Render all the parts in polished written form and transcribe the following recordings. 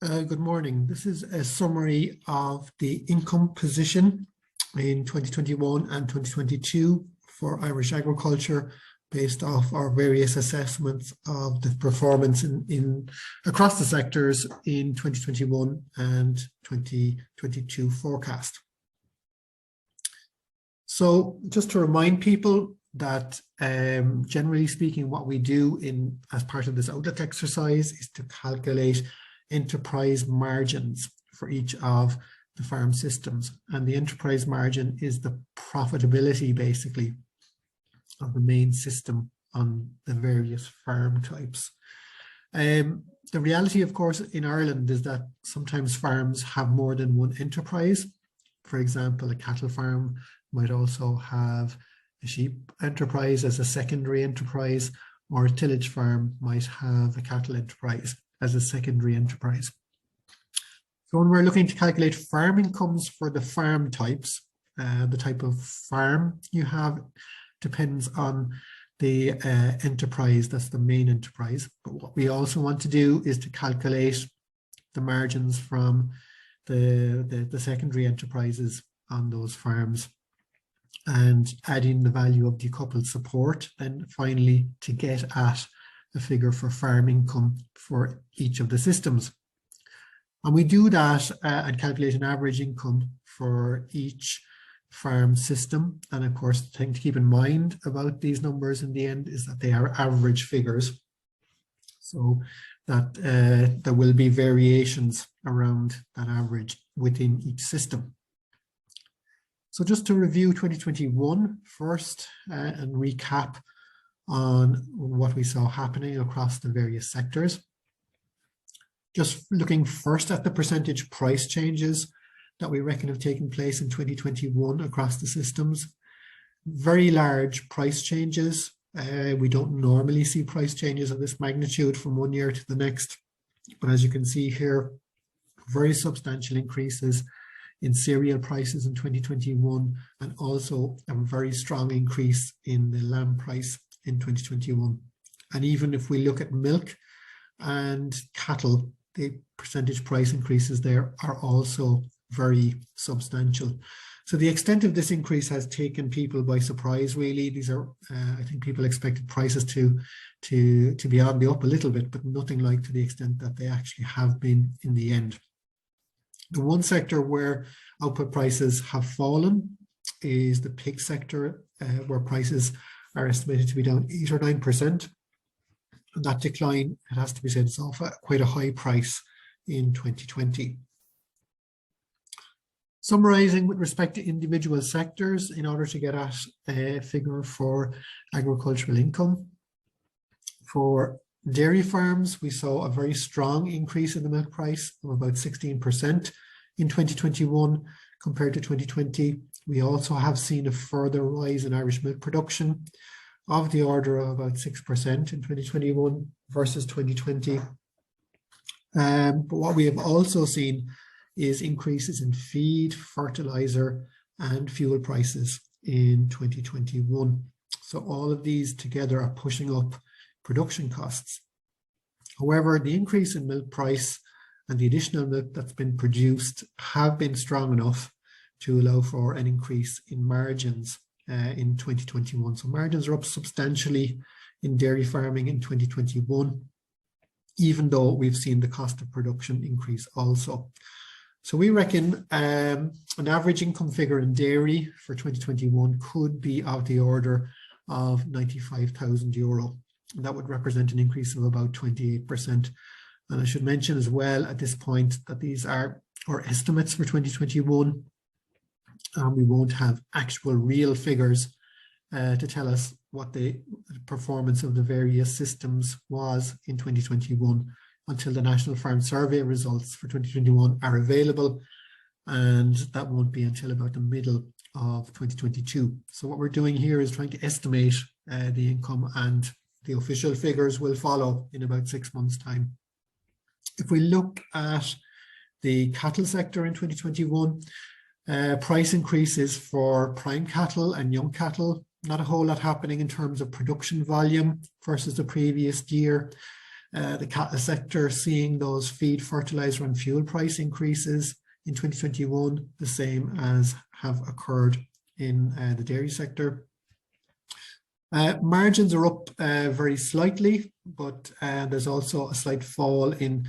Good morning. This is a summary of the income position in 2021 and 2022 for Irish agriculture based off our various assessments of the performance in across the sectors in 2021 and 2022 forecast. So just to remind people that generally speaking, what we do as part of this outlook exercise is to calculate enterprise margins for each of the farm systems, and the enterprise margin is the profitability basically of the main system on the various farm types. The reality, of course, in Ireland is that sometimes farms have more than one enterprise. For example, a cattle farm might also have a sheep enterprise as a secondary enterprise, or a tillage farm might have a cattle enterprise as a secondary enterprise. So when we're looking to calculate farm incomes for the farm types, the type of farm you have depends on the enterprise, that's the main enterprise. But what we also want to do is to calculate the margins from the secondary enterprises on those farms, and adding the value of decoupled support, and finally to get at a figure for farm income for each of the systems. And we do that and calculate an average income for each farm system. And of course, the thing to keep in mind about these numbers in the end is that they are average figures, so that there will be variations around that average within each system. So just to review 2021 first and recap on what we saw happening across the various sectors. Just looking first at the percentage price changes that we reckon have taken place in 2021 across the systems. Very large price changes. We don't normally see price changes of this magnitude from one year to the next, but as you can see here, very substantial increases in cereal prices in 2021, and also a very strong increase in the lamb price in 2021. And even if we look at milk and cattle, the percentage price increases there are also very substantial. So the extent of this increase has taken people by surprise, really. These are, I think people expected prices to be on the up a little bit, but nothing like to the extent that they actually have been in the end. The one sector where output prices have fallen is the pig sector, where prices are estimated to be down 8 or 9%. And that decline, it has to be said, is off at quite a high price in 2020. Summarising with respect to individual sectors in order to get at a figure for agricultural income. For dairy farms, we saw a very strong increase in the milk price of about 16% in 2021 compared to 2020. We also have seen a further rise in Irish milk production of the order of about 6% in 2021 versus 2020. But what we have also seen is increases in feed, fertilizer, and fuel prices in 2021. So all of these together are pushing up production costs. However, the increase in milk price and the additional milk that's been produced have been strong enough to allow for an increase in margins in 2021. So margins are up substantially in dairy farming in 2021, even though we've seen the cost of production increase also. So we reckon an average income figure in dairy for 2021 could be of the order of €95,000. That would represent an increase of about 28%. And I should mention as well at this point that these are our estimates for 2021. We won't have actual real figures to tell us what the performance of the various systems was in 2021 until the National Farm Survey results for 2021 are available, and that won't be until about the middle of 2022. So what we're doing here is trying to estimate the income, and the official figures will follow in about 6 months' time. If we look at the cattle sector in 2021, price increases for prime cattle and young cattle, not a whole lot happening in terms of production volume versus the previous year. The cattle sector seeing those feed, fertilizer and fuel price increases in 2021, the same as have occurred in the dairy sector. Margins are up very slightly, but there's also a slight fall in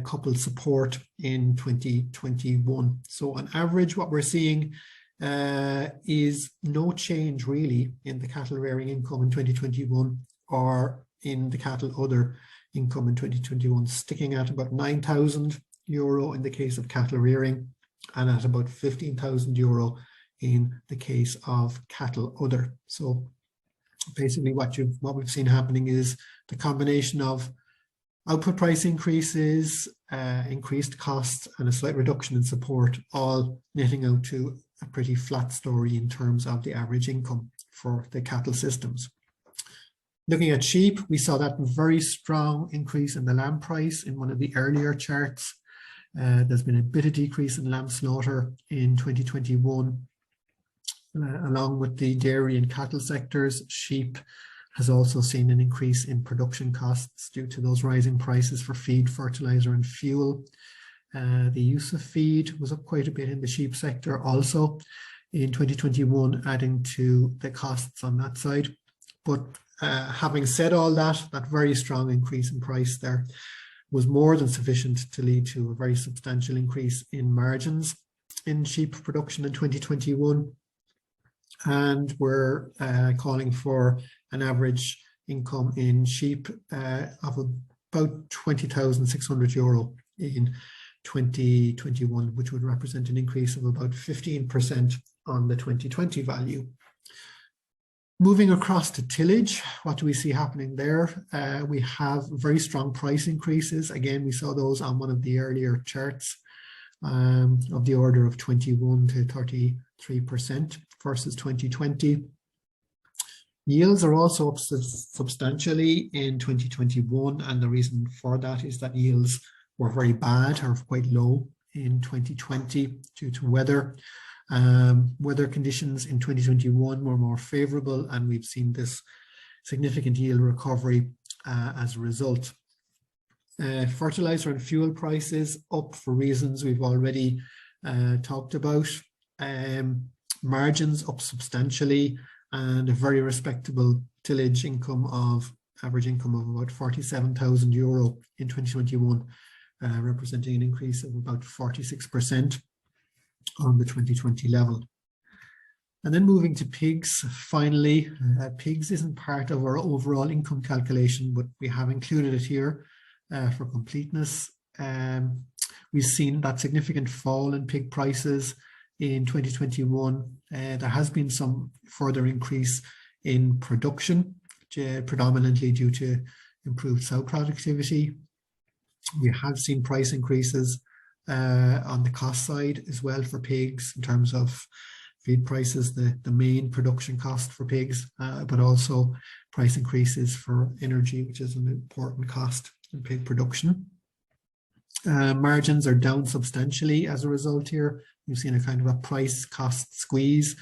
coupled support in 2021. So on average, what we're seeing is no change really in the cattle rearing income in 2021 or in the cattle other income in 2021, sticking at about €9,000 in the case of cattle rearing and at about €15,000 in the case of cattle other. So basically what we've seen happening is the combination of output price increases, increased costs and a slight reduction in support, all netting out to a pretty flat story in terms of the average income for the cattle systems. Looking at sheep, we saw that very strong increase in the lamb price in one of the earlier charts. There's been a bit of decrease in lamb slaughter in 2021. Along with the dairy and cattle sectors, sheep has also seen an increase in production costs due to those rising prices for feed, fertilizer and fuel. The use of feed was up quite a bit in the sheep sector also in 2021, adding to the costs on that side. But having said all that, that very strong increase in price there was more than sufficient to lead to a very substantial increase in margins in sheep production in 2021. And we're calling for an average income in sheep of about €20,600 in 2021, which would represent an increase of about 15% on the 2020 value. Moving across to tillage, what do we see happening there? We have very strong price increases. Again, we saw those on one of the earlier charts of the order of 21 to 33% versus 2020. Yields are also up substantially in 2021, and the reason for that is that yields were very bad or quite low in 2020 due to weather. Weather conditions in 2021 were more favorable, and we've seen this significant yield recovery as a result. Fertilizer and fuel prices up for reasons we've already talked about. Margins up substantially, and a very respectable tillage income of average income of about €47,000 in 2021, representing an increase of about 46% on the 2020 level. And then moving to pigs, finally, pigs isn't part of our overall income calculation, but we have included it here for completeness. We've seen that significant fall in pig prices in 2021. There has been some further increase in production, predominantly due to improved sow productivity. We have seen price increases on the cost side as well for pigs in terms of feed prices, the main production cost for pigs, but also price increases for energy, which is an important cost in pig production. Margins are down substantially as a result here. We've seen a kind of a price cost squeeze,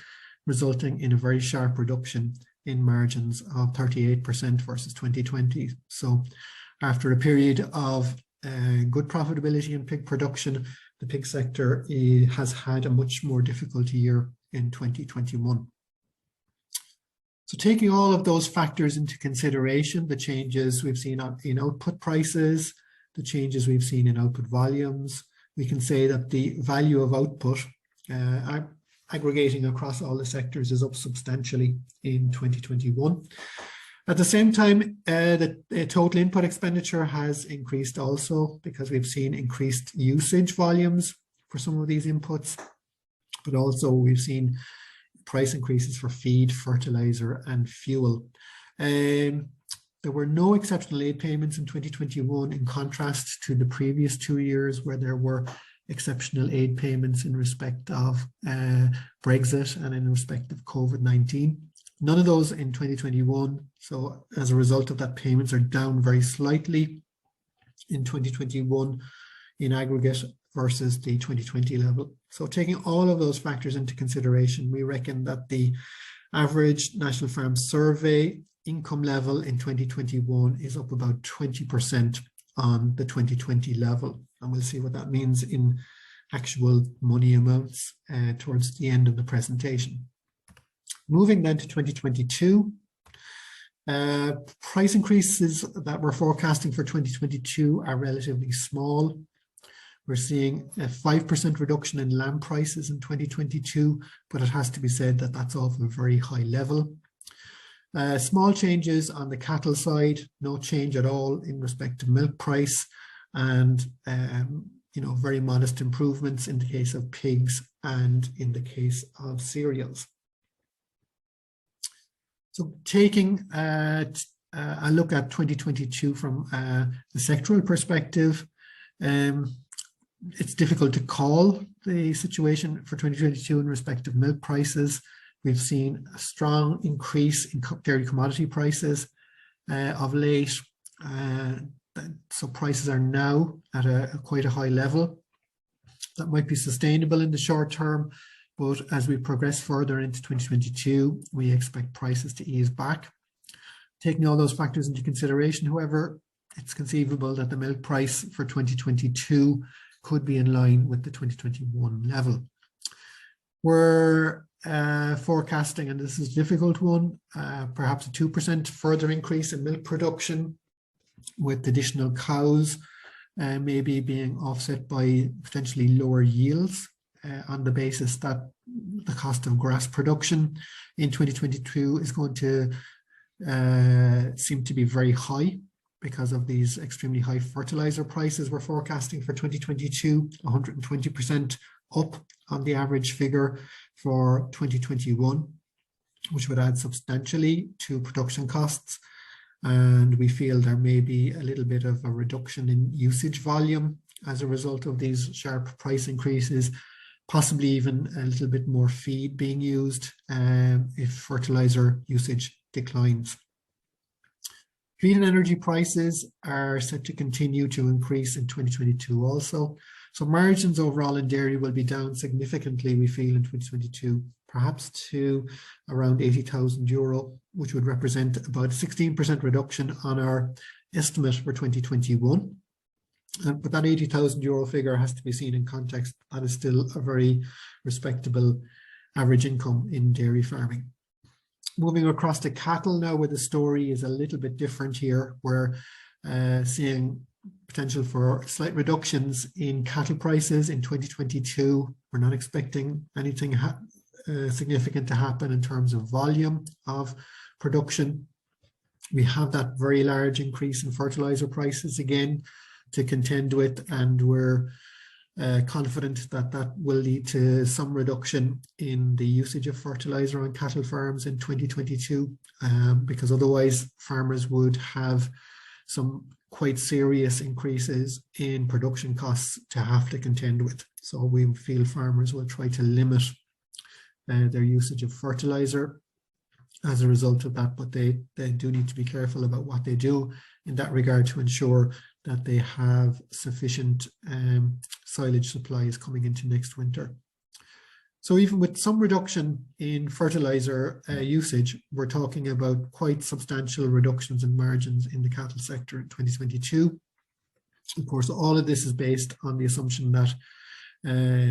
resulting in a very sharp reduction in margins of 38% versus 2020. So after a period of good profitability in pig production, the pig sector has had a much more difficult year in 2021. So taking all of those factors into consideration, the changes we've seen in output prices, the changes we've seen in output volumes, we can say that the value of output aggregating across all the sectors is up substantially in 2021. At the same time, the total input expenditure has increased also because we've seen increased usage volumes for some of these inputs, but also we've seen price increases for feed, fertilizer and fuel. There were no exceptional aid payments in 2021 in contrast to the previous 2 years where there were exceptional aid payments in respect of Brexit and in respect of COVID-19. None of those in 2021. So as a result of that, payments are down very slightly in 2021 in aggregate versus the 2020 level. So taking all of those factors into consideration, we reckon that the average National Farm Survey income level in 2021 is up about 20% on the 2020 level. And we'll see what that means in actual money amounts towards the end of the presentation. Moving then to 2022, price increases that we're forecasting for 2022 are relatively small. We're seeing a 5% reduction in lamb prices in 2022, but it has to be said that that's off a very high level. Small changes on the cattle side, no change at all in respect to milk price, and very modest improvements in the case of pigs and in the case of cereals. So taking a look at 2022 from the sectoral perspective, it's difficult to call the situation for 2022 in respect of milk prices. We've seen a strong increase in dairy commodity prices of late. So prices are now at quite a high level. That might be sustainable in the short term, but as we progress further into 2022, we expect prices to ease back. Taking all those factors into consideration, however, it's conceivable that the milk price for 2022 could be in line with the 2021 level. We're forecasting, and this is a difficult one, perhaps a 2% further increase in milk production, with additional cows maybe being offset by potentially lower yields on the basis that the cost of grass production in 2022 is going to seem to be very high because of these extremely high fertilizer prices we're forecasting for 2022, 120% up on the average figure for 2021, which would add substantially to production costs. And we feel there may be a little bit of a reduction in usage volume as a result of these sharp price increases, possibly even a little bit more feed being used if fertilizer usage declines. Feed and energy prices are set to continue to increase in 2022 also. So margins overall in dairy will be down significantly, we feel, in 2022, perhaps to around €80,000, which would represent about a 16% reduction on our estimate for 2021. But that €80,000 figure has to be seen in context. That is still a very respectable average income in dairy farming. Moving across to cattle now, where the story is a little bit different here. We're seeing potential for slight reductions in cattle prices in 2022. We're not expecting anything significant to happen in terms of volume of production. We have that very large increase in fertilizer prices again to contend with, and we're confident that that will lead to some reduction in the usage of fertilizer on cattle farms in 2022, because otherwise farmers would have some quite serious increases in production costs to have to contend with. So we feel farmers will try to limit their usage of fertilizer as a result of that, but they do need to be careful about what they do in that regard to ensure that they have sufficient silage supplies coming into next winter. So even with some reduction in fertilizer usage, we're talking about quite substantial reductions in margins in the cattle sector in 2022. Of course, all of this is based on the assumption that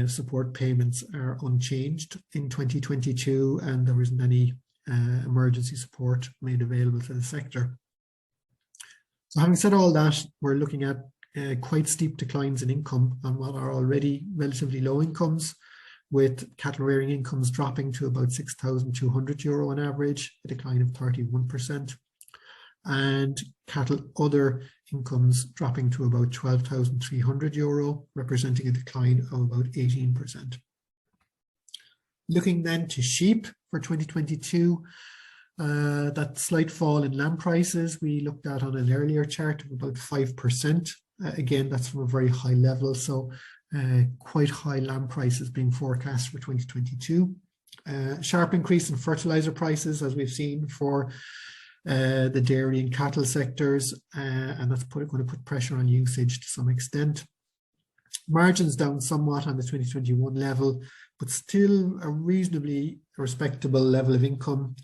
support payments are unchanged in 2022 and there isn't any emergency support made available to the sector. So having said all that, we're looking at quite steep declines in income on what are already relatively low incomes, with cattle rearing incomes dropping to about €6,200 on average, a decline of 31%, and cattle other incomes dropping to about €12,300, representing a decline of about 18%. Looking then to sheep for 2022, that slight fall in lamb prices we looked at on an earlier chart of about 5%. Again, that's from a very high level, so quite high lamb prices being forecast for 2022. Sharp increase in fertilizer prices, as we've seen for the dairy and cattle sectors, and that's going to put pressure on usage to some extent. Margins down somewhat on the 2021 level, but still a reasonably respectable level of income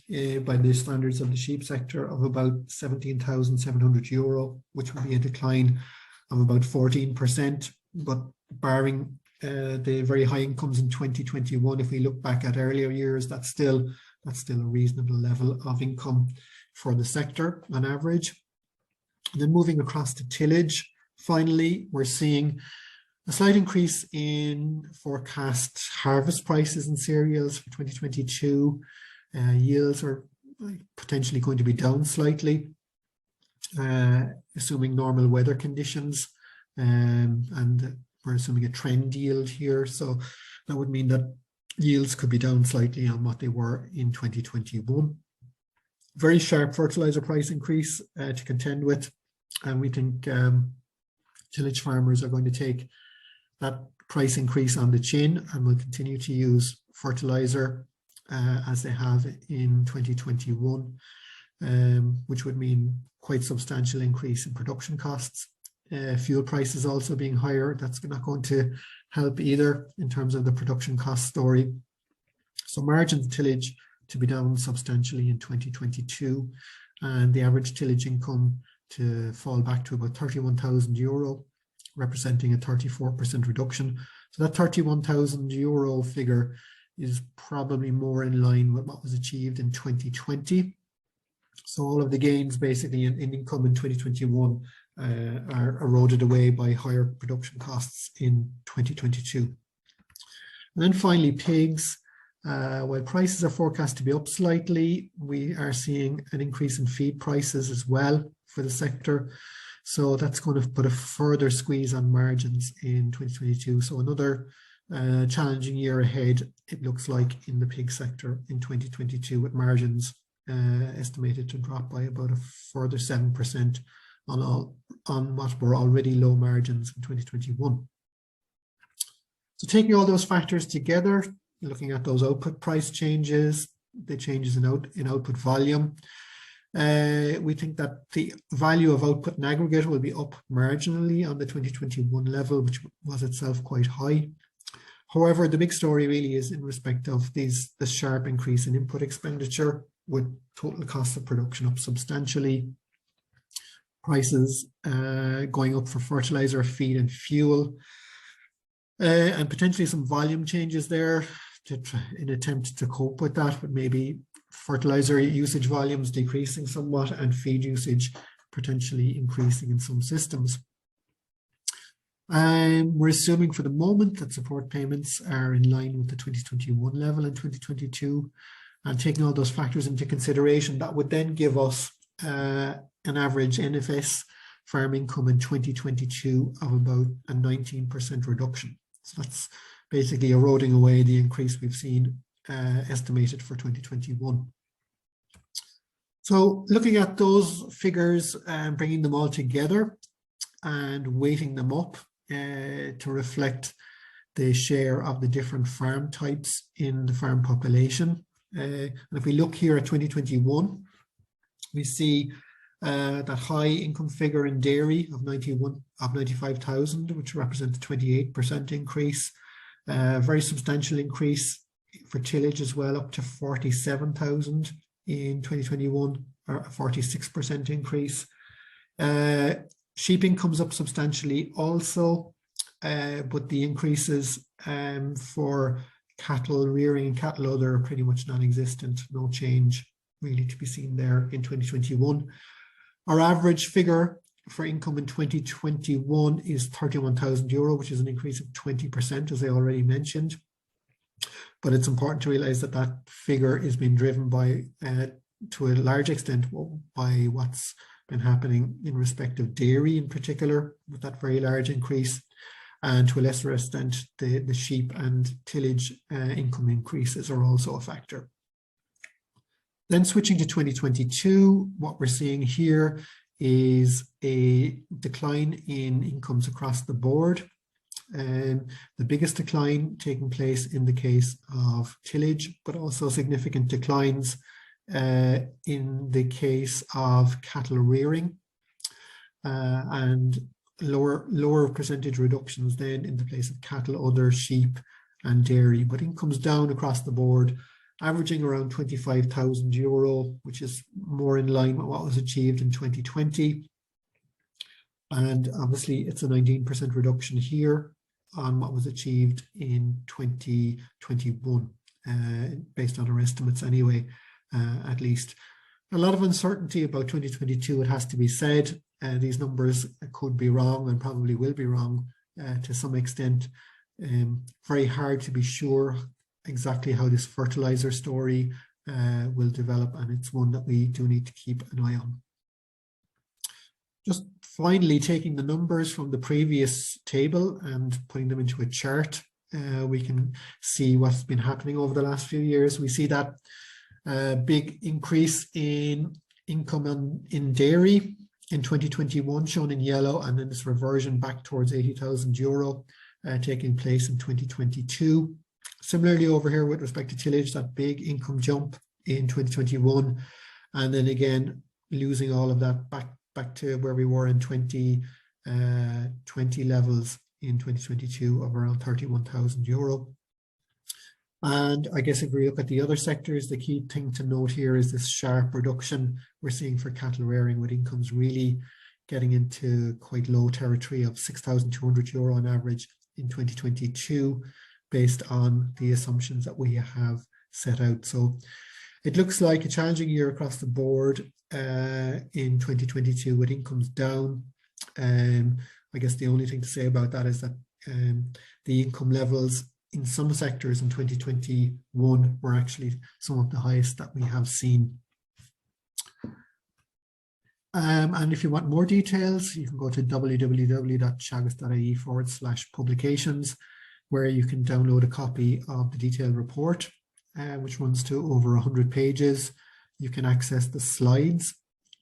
by the standards of the sheep sector of about €17,700, which would be a decline of about 14%. But barring the very high incomes in 2021, if we look back at earlier years, that's still a reasonable level of income for the sector on average. And then moving across to tillage, finally, we're seeing a slight increase in forecast harvest prices in cereals for 2022. Yields are potentially going to be down slightly, assuming normal weather conditions, and we're assuming a trend yield here. So that would mean that yields could be down slightly on what they were in 2021. Very sharp fertilizer price increase to contend with, and we think tillage farmers are going to take that price increase on the chin and will continue to use fertilizer as they have in 2021, which would mean quite substantial increase in production costs. Fuel prices also being higher, that's not going to help either in terms of the production cost story. So margins tillage to be down substantially in 2022, and the average tillage income to fall back to about €31,000, representing a 34% reduction. So that €31,000 figure is probably more in line with what was achieved in 2020. So all of the gains basically in income in 2021 are eroded away by higher production costs in 2022. And then finally, pigs. While prices are forecast to be up slightly, we are seeing an increase in feed prices as well for the sector. So that's going to put a further squeeze on margins in 2022. So another challenging year ahead, it looks like, in the pig sector in 2022, with margins estimated to drop by about a further 7% on what were already low margins in 2021. So taking all those factors together, looking at those output price changes, the changes in output volume, we think that the value of output in aggregate will be up marginally on the 2021 level, which was itself quite high. However, the big story really is in respect of the sharp increase in input expenditure, with total cost of production up substantially, prices going up for fertilizer, feed and fuel, and potentially some volume changes there in attempt to cope with that, but maybe fertilizer usage volumes decreasing somewhat and feed usage potentially increasing in some systems. We're assuming for the moment that support payments are in line with the 2021 level in 2022, and taking all those factors into consideration, that would then give us an average NFS farm income in 2022 of about a 19% reduction. So that's basically eroding away the increase we've seen estimated for 2021. So looking at those figures and bringing them all together and weighting them up to reflect the share of the different farm types in the farm population. And if we look here at 2021, we see that high income figure in dairy of 95,000, which represents a 28% increase. Very substantial increase for tillage as well, up to 47,000 in 2021, or a 46% increase. Sheep income's up substantially also, but the increases for cattle rearing and cattle other are pretty much non-existent. No change really to be seen there in 2021. Our average figure for income in 2021 is €31,000, which is an increase of 20%, as I already mentioned. But it's important to realize that that figure is being driven by, to a large extent, by what's been happening in respect of dairy in particular, with that very large increase, and to a lesser extent, the sheep and tillage income increases are also a factor. Then switching to 2022, what we're seeing here is a decline in incomes across the board. The biggest decline taking place in the case of tillage, but also significant declines in the case of cattle rearing. And lower percentage reductions then in the place of cattle, other, sheep and dairy, but incomes down across the board, averaging around €25,000, which is more in line with what was achieved in 2020. And obviously it's a 19% reduction here on what was achieved in 2021, based on our estimates anyway, at least. A lot of uncertainty about 2022, it has to be said. These numbers could be wrong and probably will be wrong to some extent. Very hard to be sure exactly how this fertilizer story will develop, and it's one that we do need to keep an eye on. Just finally, taking the numbers from the previous table and putting them into a chart, we can see what's been happening over the last few years. We see that big increase in income in dairy in 2021, shown in yellow, and then this reversion back towards €80,000 taking place in 2022. Similarly over here with respect to tillage, that big income jump in 2021, and then again losing all of that back to where we were in 2020 levels in 2022 of around €31,000. And I guess if we look at the other sectors, the key thing to note here is this sharp reduction we're seeing for cattle rearing, with incomes really getting into quite low territory of €6,200 on average in 2022, based on the assumptions that we have set out. So it looks like a challenging year across the board in 2022 with incomes down. I guess the only thing to say about that is that the income levels in some sectors in 2021 were actually some of the highest that we have seen. And if you want more details, you can go to www.teagasc.ie/publications, where you can download a copy of the detailed report, which runs to over 100 pages. You can access the slides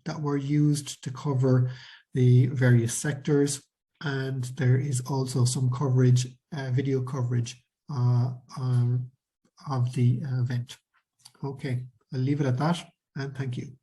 that were used to cover the various sectors, and there is also some coverage, video coverage of the event. Okay, I'll leave it at that, and thank you.